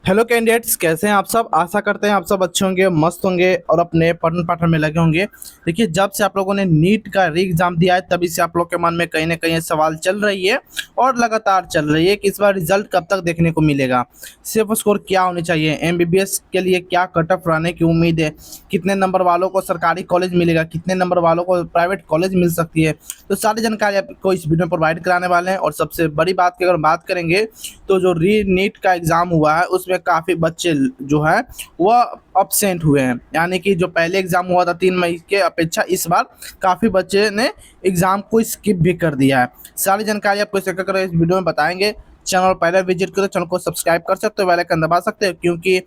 Hello candidates, कैसे हैं आप सब। आशा करते हैं आप सब अच्छे होंगे, मस्त होंगे और अपने पठन पाठन में लगे होंगे। देखिए, जब से आप लोगों ने नीट का री एग्जाम दिया है तभी से आप लोग के मन में कहीं ना कहीं ये सवाल चल रही है और लगातार चल रही है कि इस बार रिजल्ट कब तक देखने को मिलेगा, सिर्फ स्कोर क्या होने चाहिए, एमबीबीएस के लिए क्या कट ऑफ रहने की उम्मीद है, कितने नंबर वालों को सरकारी कॉलेज मिलेगा, कितने नंबर वालों को प्राइवेट कॉलेज मिल सकती है। तो सारी जानकारी आपको इस वीडियो में प्रोवाइड कराने वाले हैं। और सबसे बड़ी बात की अगर बात करेंगे तो जो री नीट का एग्ज़ाम हुआ है उसमें काफ़ी बच्चे जो है वह अब्सेंट हुए हैं, यानी कि जो पहले एग्ज़ाम हुआ था 3 मई के अपेक्षा इस बार काफ़ी बच्चे ने एग्ज़ाम को स्किप भी कर दिया है। सारी जानकारी आपको इस कर इस वीडियो में बताएंगे। चैनल पहले विजिट करो, चैनल को सब्सक्राइब कर सकते हो, बेल आइकन दबा सकते हो, क्योंकि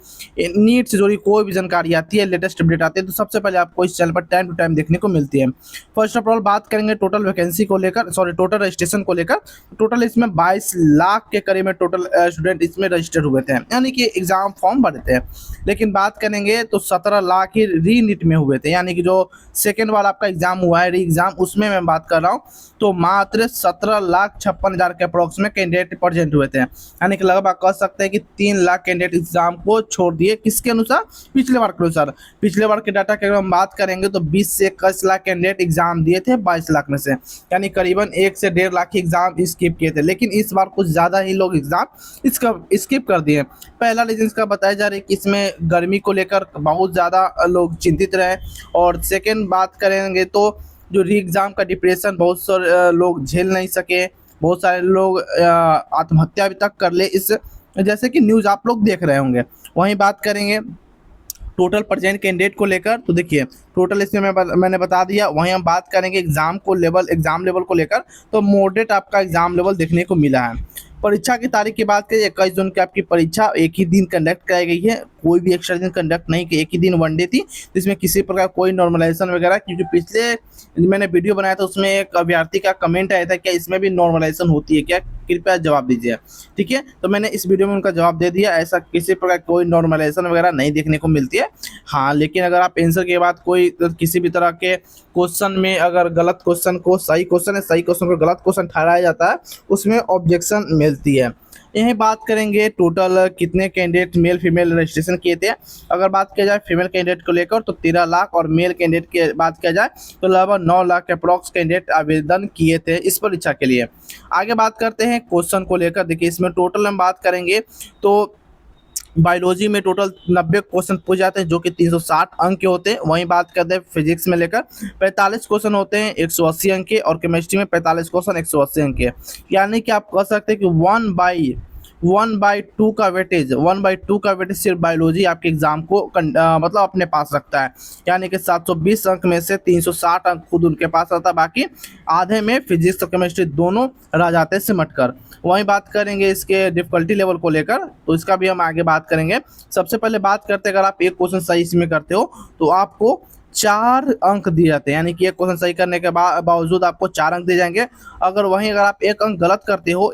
नीट से जुड़ी कोई भी जानकारी आती है, लेटेस्ट अपडेट आती है तो सबसे पहले आपको इस चैनल पर टाइम टू टाइम देखने को मिलती है। फर्स्ट ऑफ ऑल बात करेंगे टोटल वैकेंसी को लेकर, सॉरी टोटल रजिस्ट्रेशन को लेकर। टोटल इसमें 22 लाख के करीब में टोटल स्टूडेंट इसमें रजिस्टर हुए थे, यानी कि एग्जाम फॉर्म भरे थे। लेकिन बात करेंगे तो 17 लाख ही री नीट में हुए थे, यानी कि जो सेकेंड वाला आपका एग्जाम हुआ है री एग्जाम, उसमें मैं बात कर रहा हूँ तो मात्र 17,56,000 के अप्रोक्स में कैंडिडेट प्रेजेंट हुए थे, यानी कि लगभग कह सकते हैं कि 3 लाख कैंडिडेट एग्जाम को छोड़ दिए। किसके अनुसार? पिछले बार के अनुसार। पिछले बार के डाटा की अगर हम बात करेंगे तो 20 से 21 लाख कैंडिडेट एग्जाम दिए थे 22 लाख में से, यानी करीबन 1 से 1.5 लाख एग्जाम स्किप किए थे। लेकिन इस बार कुछ ज़्यादा ही लोग एग्जाम इसका स्किप कर दिए। पहला रीजन इसका बताया जा रहा है कि इसमें गर्मी को लेकर बहुत ज़्यादा लोग चिंतित रहे, और सेकेंड बात करेंगे तो जो री एग्ज़ाम का डिप्रेशन बहुत सारे लोग झेल नहीं सके, बहुत सारे लोग आत्महत्या भी तक कर ले, इस जैसे कि न्यूज़ आप लोग देख रहे होंगे। वहीं बात करेंगे टोटल प्रेजेंट कैंडिडेट को लेकर, तो देखिए टोटल इसमें मैंने बता दिया। वहीं हम बात करेंगे एग्जाम लेवल को लेकर, तो मॉडरेट आपका एग्जाम लेवल देखने को मिला है। परीक्षा की तारीख की बात करें, 21 जून की आपकी परीक्षा एक ही दिन कंडक्ट कराई गई है, कोई भी एक्स्ट्रा दिन कंडक्ट नहीं की, एक ही दिन वनडे थी, जिसमें किसी प्रकार कोई नॉर्मलाइजेशन वगैरह, क्योंकि पिछले मैंने वीडियो बनाया था उसमें एक अभ्यर्थी का कमेंट आया था क्या इसमें भी नॉर्मलाइजेशन होती है क्या, कृपया जवाब दीजिए। ठीक है, तो मैंने इस वीडियो में उनका जवाब दे दिया, ऐसा किसी प्रकार कोई नॉर्मलाइजेशन वगैरह नहीं देखने को मिलती है। हाँ, लेकिन अगर आप आंसर के बाद कोई किसी भी तरह के क्वेश्चन में अगर गलत क्वेश्चन को सही क्वेश्चन है, सही क्वेश्चन को गलत क्वेश्चन ठहराया जाता है, उसमें ऑब्जेक्शन मिलती है। यही बात करेंगे टोटल कितने कैंडिडेट मेल फीमेल रजिस्ट्रेशन किए थे। अगर बात किया जाए फीमेल कैंडिडेट को लेकर तो 13 लाख, और मेल कैंडिडेट की बात किया जाए तो लगभग 9 लाख के अप्रॉक्स कैंडिडेट आवेदन किए थे इस परीक्षा के लिए। आगे बात करते हैं क्वेश्चन को लेकर। देखिए, इसमें टोटल हम बात करेंगे तो बायोलॉजी में टोटल 90 क्वेश्चन पूछ जाते हैं जो कि 360 अंक के होते हैं। वहीं बात करते हैं फिजिक्स में लेकर 45 क्वेश्चन होते हैं 180 अंक के, और केमिस्ट्री में 45 क्वेश्चन 180 अंक के, यानी कि आप कह सकते हैं कि 1/2 का वेटेज सिर्फ बायोलॉजी आपके एग्जाम को मतलब अपने पास रखता है, यानी कि 720 अंक में से 360 अंक खुद उनके पास रहता है, बाकी आधे में फिजिक्स और केमिस्ट्री दोनों रह जाते हैं सिमट कर। वहीं बात करेंगे इसके डिफ़िकल्टी लेवल को लेकर, तो इसका भी हम आगे बात करेंगे। सबसे पहले बात करते हैं, अगर आप एक क्वेश्चन सही इसमें करते हो तो आपको 4 अंक दिए जाते हैं, यानी कि एक क्वेश्चन सही करने के बावजूद आपको 4 अंक दिए जाएंगे। वहीं अगर आप एक अंक गलत करते हो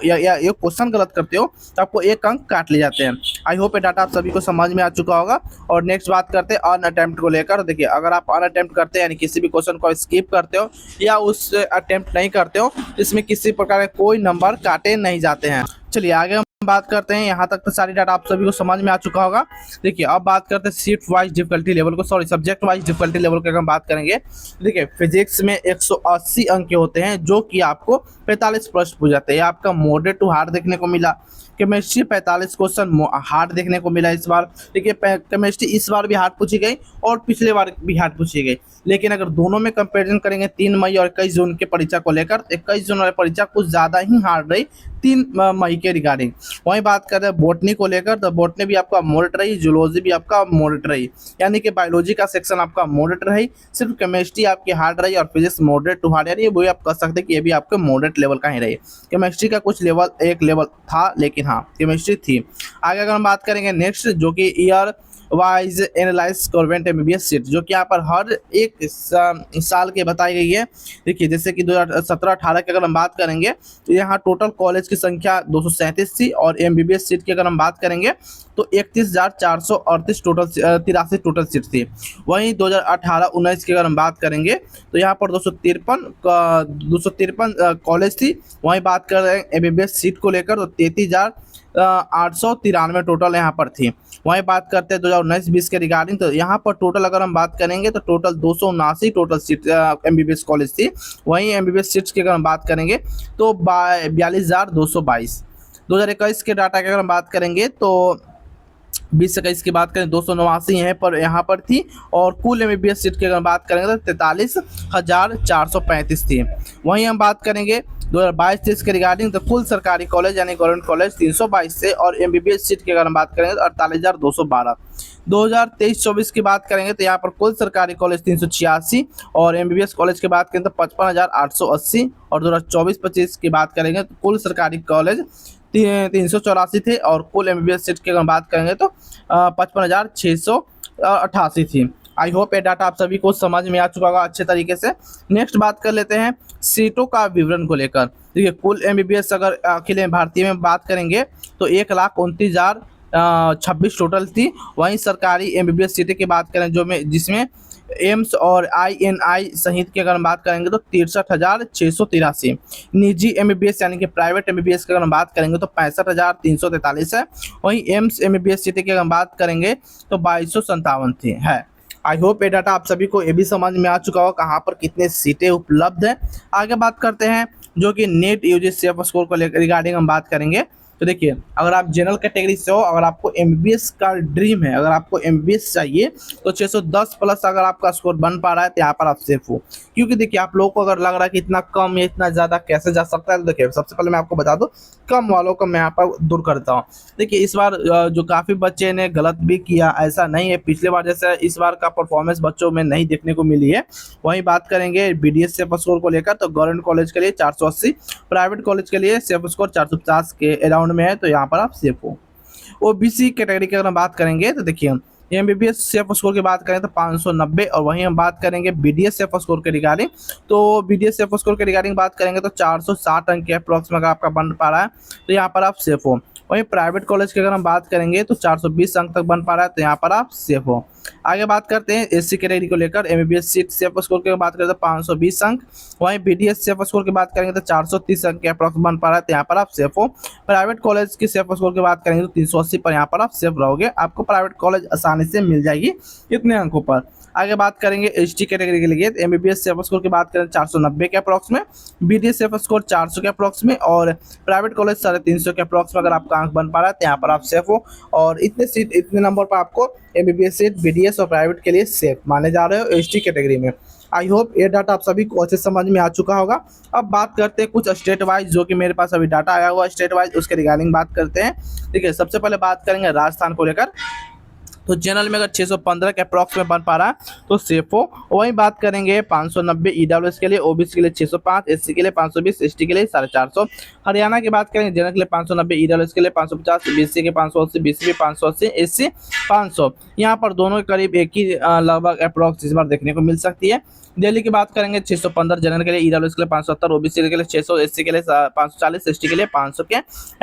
या एक क्वेश्चन गलत करते हो तो आपको 1 अंक काट लिए जाते हैं। आई होप ये डाटा आप सभी को समझ में आ चुका होगा। और नेक्स्ट बात करते हैं अन अटेम्प्ट को लेकर। देखिए, अगर आप अन अटेम्प्ट करते हैं यानी किसी भी क्वेश्चन को स्किप करते हो या उस अटेम्प्ट नहीं करते हो, इसमें किसी प्रकार के कोई नंबर काटे नहीं जाते हैं। चलिए आगे हम बात करते हैं। यहाँ तक तो सारी डाटा आप सभी को समझ में आ चुका होगा। देखिए, अब बात करते हैं शिफ्ट वाइज डिफिकल्टी लेवल को, sorry subject wise difficulty level की अगर हम बात करेंगे। देखिए, फिजिक्स में 180 अंक के होते हैं जो कि आपको 45 प्रश्न पूछ जाते हैं, आपका मॉडरेट टू हार्ड देखने को मिला। केमिस्ट्री 45 क्वेश्चन हार्ड देखने को मिला इस बार। देखिए, केमिस्ट्री इस बार भी हार्ड पूछी गई और पिछले बार भी हार्ड पूछी गई, लेकिन अगर दोनों में कंपैरिजन करेंगे 3 मई और 21 जून के परीक्षा को लेकर, 21 जून वाली परीक्षा कुछ ज़्यादा ही हार्ड रही 3 मई के रिगार्डिंग। वहीं बात कर रहे हैं बॉटनी को लेकर, तो बॉटनी भी आपका मॉडरेट रही, जूलॉजी भी आपका मॉडरेट रही, यानी कि बायोलॉजी का सेक्शन आपका मॉडरेट रही, सिर्फ केमिस्ट्री आपकी हार्ड रही और फिजिक्स मॉडरेट टू हार्ड, यानी वही आप कह सकते हैं कि ये भी आपके मॉडरेट लेवल का ही रही। केमिस्ट्री का कुछ लेवल एक लेवल था, लेकिन हाँ केमिस्ट्री थी। आगे अगर हम बात करेंगे नेक्स्ट, जो कि year wise analyse government MBBS seat, जो कि यहाँ पर हर एक साल के बताई गई है। देखिए, जैसे कि 2017-18 की अगर हम बात करेंगे तो यहाँ टोटल कॉलेज की संख्या 237 थी, और एमबीबीएस सीट की अगर हम बात करेंगे तो 31,438 टोटल 83 टोटल सीट थी। वहीं 2018-19 की अगर हम बात करेंगे तो यहाँ पर 253 कॉलेज थी। वहीं बात कर रहे हैं एमबीबीएस सीट को लेकर तो 893 टोटल यहाँ पर थी। वहीं बात करते हैं 2019-20 के रिगार्डिंग, तो यहाँ पर टोटल अगर हम बात करेंगे तो total 279 total seat MBBS college थी। वहीं एमबीबीएस सीट्स की अगर हम बात करेंगे तो 42,222। 2021 के डाटा की अगर हम बात करेंगे तो 20-21 की बात करें 289 यहाँ पर थी, और कुल एमबीबीएस सीट की अगर बात करेंगे तो 43,435 थी। वहीं हम बात करेंगे 2022-23 के रिगार्डिंग, तो कुल सरकारी कॉलेज यानी गवर्नमेंट कॉलेज 322 से, और एमबीबीएस सीट की अगर हम बात करेंगे तो 48,212। 2023-24 की बात करेंगे तो यहाँ पर कुल सरकारी कॉलेज 386 और एमबीबीएस कॉलेज की बात करें तो 55,880, और 2024-25 की बात करेंगे तो कुल सरकारी कॉलेज 384 थे, और कुल एमबीबीएस सीट की अगर बात करेंगे तो 55,688 थी। आई होप ये डाटा आप सभी को समझ में आ चुका होगा अच्छे तरीके से। नेक्स्ट बात कर लेते हैं सीटों का विवरण को लेकर। देखिए कुल एमबीबीएस अगर अखिल भारतीय में बात करेंगे तो 1,29,026 टोटल थी। वहीं सरकारी एमबीबीएस सीटें की बात करें जिसमें एम्स और आईएनआई सहित की अगर हम बात करेंगे तो 63,683। निजी एमबीबीएस यानी कि प्राइवेट एमबीबीएस की अगर हम बात करेंगे तो 65,343 है। वहीं एम्स एमबीबीएस सीटें की अगर हम बात करेंगे तो 2,257 थी है। आई होप ये डाटा आप सभी को ये भी समझ में आ चुका हो कहाँ पर कितने सीटें उपलब्ध है। आगे बात करते हैं जो कि नेट यूजी सेफ स्कोर को रिगार्डिंग हम बात करेंगे। तो देखिए अगर आप जनरल कैटेगरी से हो, अगर आपको एमबीबीएस का ड्रीम है, अगर आपको एमबीबीएस चाहिए तो 610 प्लस अगर आपका स्कोर बन पा रहा है तो यहाँ पर आप सेफ हो। क्योंकि देखिए आप लोगों को अगर लग रहा है कि इतना कम या इतना ज़्यादा कैसे जा सकता है, तो देखिए सबसे पहले मैं आपको बता दूं कम वालों को मैं यहाँ पर दूर करता हूँ। देखिए इस बार जो काफ़ी बच्चे ने गलत भी किया, ऐसा नहीं है पिछले बार जैसे इस बार का परफॉर्मेंस बच्चों में नहीं देखने को मिली है। वहीं बात करेंगे बीडीएस सेफ स्कोर को लेकर, तो गवर्नमेंट कॉलेज के लिए 480, प्राइवेट कॉलेज के लिए सेफ स्कोर 450 के अराउंड में है, तो यहाँ पर आप सेफ हो। ओबीसी कैटेगरी की अगर हम बात करेंगे तो देखिए एमबीबीएस सेफ स्कोर की बात करें तो 590, और वहीं हम बात करेंगे बीडीएस सेफ स्कोर के रिगार्डिंग, तो बीडीएस सेफ स्कोर के रिगार्डिंग बात करेंगे तो 460 अंक के अप्रॉक्स में आपका बन पा रहा है, तो यहाँ पर आप सेफ हो। वहीं प्राइवेट कॉलेज की अगर हम बात करेंगे तो 420 अंक तक बन पा रहा है, तो यहाँ पर आप सेफ हो। आगे बात करते हैं एससी कैटेगरी को लेकर, एमबीबीएस सीट सेफ स्कोर की बात करें तो 520 अंक, वहीं बीडीएस सेफ स्कोर की बात करेंगे तो 430 अंक के अप्रॉक्स बन पा रहा है, तो यहाँ पर आप सेफ हो। प्राइवेट कॉलेज की सेफ स्कोर की बात करेंगे तो 380 पर यहाँ पर आप सेफ रहोगे, आपको प्राइवेट कॉलेज आसानी से मिल जाएगी इतने अंकों पर। आगे बात करेंगे एसटी कैटेगरी के लिए, एमबीबीएस सेफ स्कोर की बात करें 490 के अप्रॉक्स में, बीडीएस सेफ स्कोर 400 के अप्रॉक्स में, और प्राइवेट कॉलेज 350 के अप्रॉक्स में अगर आपका अंक बन पा रहा है तो यहाँ पर आप सेफ हो। और इतने नंबर पर आपको एमबीबीएस सीट बीडीएस और प्राइवेट के लिए सेफ माने जा रहे हो एसटी कैटेगरी में। आई होप ये डाटा आप सभी को अच्छे समझ में आ चुका होगा। अब बात करते हैं कुछ स्टेट वाइज, जो कि मेरे पास अभी डाटा आया हुआ स्टेट वाइज, उसके रिगार्डिंग बात करते हैं। देखिए सबसे पहले बात करेंगे राजस्थान को लेकर, तो जनरल में अगर 615 के अप्रॉक्स में बन पा रहा है तो सेफ हो। वहीं बात करेंगे 590 ईडब्ल्यूएस के लिए, ओबीसी के लिए 605, एससी के लिए 520, एसटी के लिए 450। हरियाणा की बात करेंगे जनरल के लिए 590, ईडब्ल्यूएस के लिए 550, बीसी के 580, बीसी के 580, एससी 500। यहाँ पर दोनों के करीब एक ही लगभग अप्रॉक्स इस बार देखने को मिल सकती है। दिल्ली की बात करेंगे 615 जनरल के लिए, ईडब्ल्यूएस के लिए 570, ओबीसी के लिए 600, एससी के लिए 540, एसटी के लिए 500 के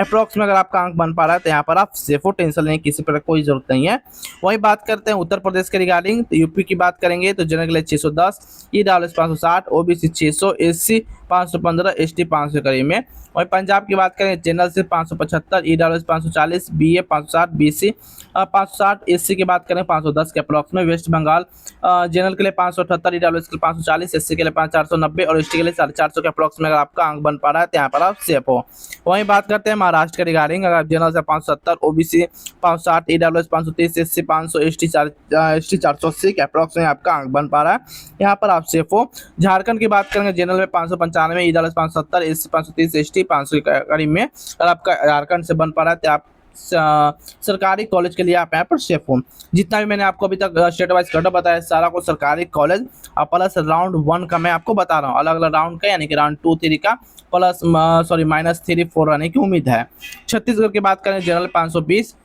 अप्रॉक्स में अगर आपका अंक बन पा रहा है तो यहाँ पर आप सेफ हो, टेंशन लेने की किसी प्रकार कोई जरूरत नहीं है। वही बात करते हैं उत्तर प्रदेश के रिगार्डिंग, तो यूपी की बात करेंगे तो जनरल के लिए 610, ईडब्ल्यूएस 560, ओबीसी 600, एससी 515, एसटी 500 के करीब में। वहीं पंजाब की बात करें जनरल से 575, ईडब्ल्यूएस 540, बीए 560, बीसी 560, एससी की बात करें 510 के अप्रॉक्स में। वेस्ट बंगाल जनरल के लिए 578, ईडब्ल्यूएस के लिए 540, एससी के लिए 490 और एसटी के लिए 450 के अप्रॉक्स में अगर आपका अंक बन पा रहा है तो यहाँ पर आप सेफ हो। वहीं बात करते हैं महाराष्ट्र के रिगार्डिंग, अगर जनरल से 570, ओबीसी 560, ईडब्ल्यूएस 530, एससी 500, एसटी 480 के अप्रॉक्स में आपका अंक बन पा रहा है, यहाँ पर आप सेफ हो। झारखंड की बात करेंगे जनरल में 595, ईडब्ल्यूएस 570, एससी 530, एसटी 500 के करीब में अगर आपका झारखंड से बन पा रहा है तो आप सरकारी कॉलेज के लिए आप यहाँ पर सेफ हो। जितना भी मैंने आपको अभी तक स्टेट वाइज कट बताया सारा को सरकारी कॉलेज प्लस राउंड 1 का मैं आपको बता रहा हूँ, अलग अलग राउंड का यानी कि राउंड 2 3 का प्लस -3 4 रहने की उम्मीद है। छत्तीसगढ़ की बात करें जनरल 520,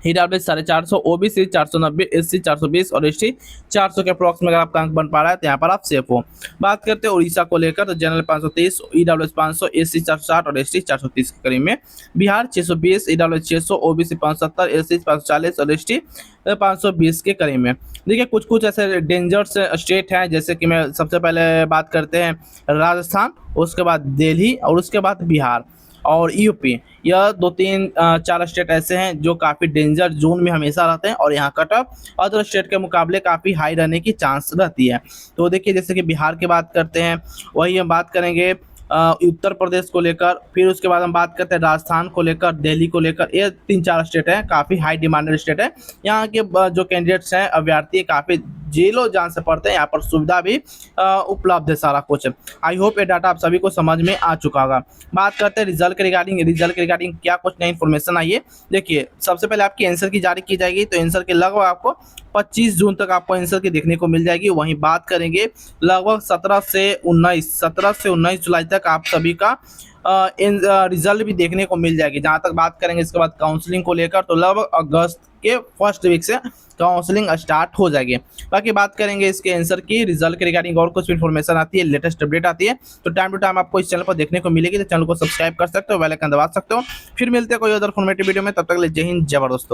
ईडब्ल्यूएस 450, ओबीसी 490, एससी 420 और एसटी 400 के अप्रॉक्स में अगर आपका अंक बन पा रहा है तो यहाँ पर आप सेफ हो। बात करते हैं उड़ीसा को लेकर, तो जनरल 530, ईडब्ल्यूएस 500, एससी 460 और एसटी 430 के करीब में। बिहार 620, ईडब्ल्यूएस 600, ओबीसी 570, एससी 540 और एसटी 520 के करीब में। देखिए कुछ ऐसे डेंजर्स स्टेट हैं, जैसे कि मैं सबसे पहले बात करते हैं राजस्थान, उसके बाद दिल्ली और उसके बाद बिहार। और यूपी। यह 2-3 4 स्टेट ऐसे हैं जो काफ़ी डेंजर जोन में हमेशा रहते हैं और यहाँ कट ऑफ अदर स्टेट के मुकाबले काफ़ी हाई रहने की चांस रहती है। तो देखिए जैसे कि बिहार की बात करते हैं, वही हम बात करेंगे उत्तर प्रदेश को लेकर, फिर उसके बाद हम बात करते हैं राजस्थान को लेकर, दिल्ली को लेकर। ये 3-4 स्टेट हैं, काफ़ी हाई डिमांडेड स्टेट है। यहाँ के जो कैंडिडेट्स हैं, अभ्यर्थी काफ़ी जेलो जान से पढ़ते हैं, यहाँ पर सुविधा भी उपलब्ध है, सारा कुछ। आई होप ये डाटा आप सभी को समझ में आ चुका होगा। बात करते हैं रिजल्ट के रिगार्डिंग क्या कुछ नई इन्फॉर्मेशन आई है। देखिए सबसे पहले आपकी आंसर की जारी की जाएगी, तो आंसर के लगभग आपको 25 जून तक आपको आंसर की देखने को मिल जाएगी। वहीं बात करेंगे लगभग 17 से 19 जुलाई तक आप सभी का रिजल्ट भी देखने को मिल जाएगी। जहाँ तक बात करेंगे इसके बाद काउंसलिंग को लेकर, तो लगभग अगस्त के फर्स्ट वीक से काउंसलिंग स्टार्ट हो जाएगी। बाकी बात करेंगे इसके आंसर की, रिजल्ट के रिगार्डिंग और कुछ इन्फॉर्मेशन आती है, लेटेस्ट अपडेट आती है, तो टाइम टू टाइम आपको इस चैनल पर देखने को मिलेगी। तो चैनल को सब्सक्राइब कर सकते हो, बेल आइकन दबा सकते हो। फिर मिलते हैं कोई अदर इन्फॉर्मेटिव वीडियो में, तब तक के लिए जय हिंद, जय भारत दोस्तों।